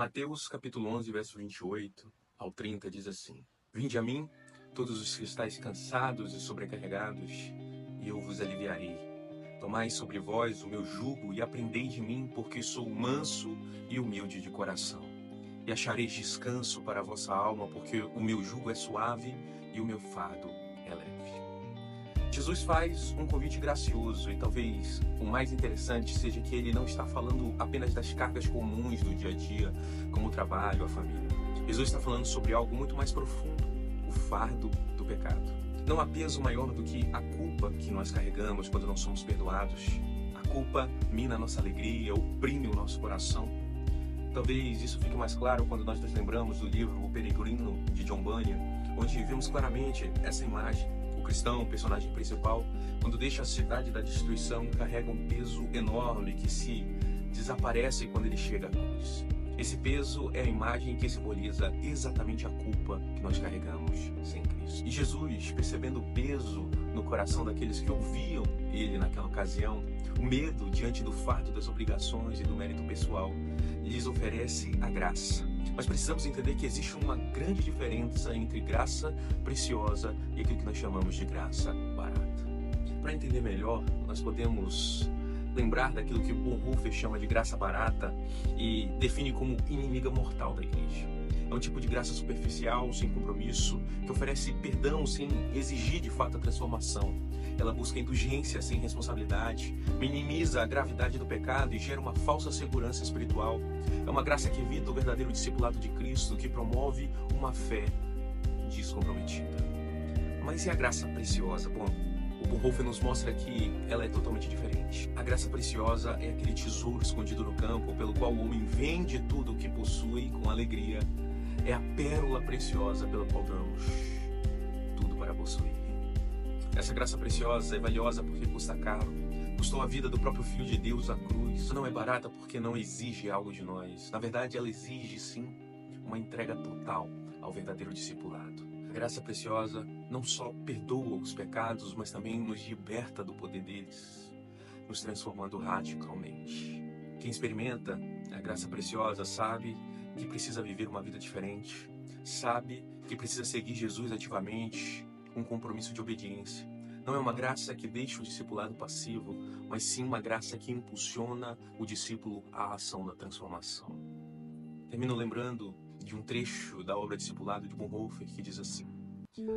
Mateus capítulo 11, verso 28 ao 30 diz assim: Vinde a mim, todos os que estáis cansados e sobrecarregados, e eu vos aliviarei. Tomai sobre vós o meu jugo e aprendei de mim, porque sou manso e humilde de coração. E achareis descanso para a vossa alma, porque o meu jugo é suave e o meu fardo é leve. Jesus faz um convite gracioso e talvez o mais interessante seja que ele não está falando apenas das cargas comuns do dia a dia, como o trabalho, a família. Jesus está falando sobre algo muito mais profundo, o fardo do pecado. Não há peso maior do que a culpa que nós carregamos quando não somos perdoados. A culpa mina a nossa alegria, oprime o nosso coração. Talvez isso fique mais claro quando nós nos lembramos do livro O Peregrino, de John Bunyan, onde vemos claramente essa imagem. O cristão, o personagem principal, quando deixa a cidade da destruição, carrega um peso enorme que se desaparece quando ele chega à cruz. Esse peso é a imagem que simboliza exatamente a culpa que nós carregamos sem Cristo. E Jesus, percebendo o peso no coração daqueles que ouviam ele naquela ocasião, o medo diante do fardo das obrigações e do mérito pessoal, lhes oferece a graça. Mas precisamos entender que existe uma grande diferença entre graça preciosa e aquilo que nós chamamos de graça barata. Para entender melhor, nós podemos lembrar daquilo que o Bonhoeffer chama de graça barata e define como inimiga mortal da igreja. É um tipo de graça superficial, sem compromisso, que oferece perdão sem exigir de fato a transformação. Ela busca indulgência sem responsabilidade, minimiza a gravidade do pecado e gera uma falsa segurança espiritual. É uma graça que evita o verdadeiro discipulado de Cristo, que promove uma fé descomprometida. Mas e a graça preciosa? Bom, o Bonhoeffer nos mostra que ela é totalmente diferente. A graça preciosa é aquele tesouro escondido no campo, pelo qual o homem vende tudo o que possui com alegria. É a pérola preciosa pela qual damos tudo para possuir. Essa graça preciosa é valiosa porque custa caro. Custou a vida do próprio Filho de Deus à cruz. Não é barata porque não exige algo de nós. Na verdade, ela exige, sim, uma entrega total ao verdadeiro discipulado. A graça preciosa não só perdoa os pecados, mas também nos liberta do poder deles, nos transformando radicalmente. Quem experimenta a graça preciosa sabe que precisa viver uma vida diferente, sabe que precisa seguir Jesus ativamente, um compromisso de obediência. Não é uma graça que deixa o discipulado passivo, mas sim uma graça que impulsiona o discípulo à ação da transformação. Termino lembrando de um trecho da obra Discipulado de Bonhoeffer que diz assim: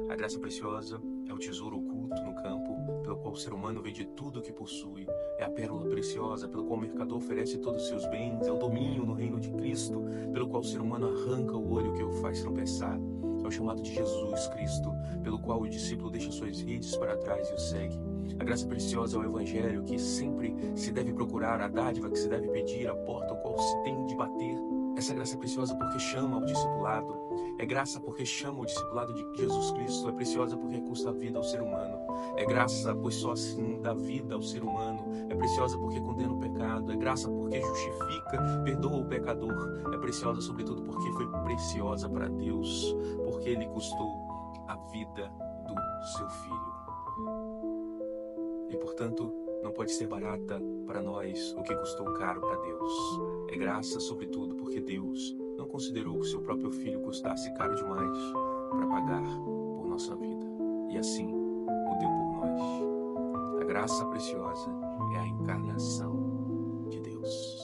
a graça preciosa é o tesouro oculto no campo, pelo qual o ser humano vende tudo o que possui. É a pérola preciosa, pelo qual o mercador oferece todos os seus bens. É o domínio no reino de Cristo, pelo qual o ser humano arranca o olho que o faz tropeçar. É o chamado de Jesus Cristo, pelo qual o discípulo deixa suas redes para trás e o segue. A graça preciosa é o evangelho que sempre se deve procurar, a dádiva que se deve pedir, a porta ao qual se tem de bater. Essa graça é preciosa porque chama ao discipulado. É graça porque chama o discipulado de Jesus Cristo. É preciosa porque custa a vida ao ser humano. É graça, pois só assim dá vida ao ser humano. É preciosa porque condena o pecado. É graça porque justifica, perdoa o pecador. É preciosa sobretudo porque foi preciosa para Deus, porque Ele custou a vida do seu Filho. E portanto, não pode ser barata para nós o que custou caro para Deus. É graça, sobretudo, porque Deus não considerou que o seu próprio Filho custasse caro demais para pagar por nossa vida. E assim o deu por nós. A graça preciosa é a encarnação de Deus.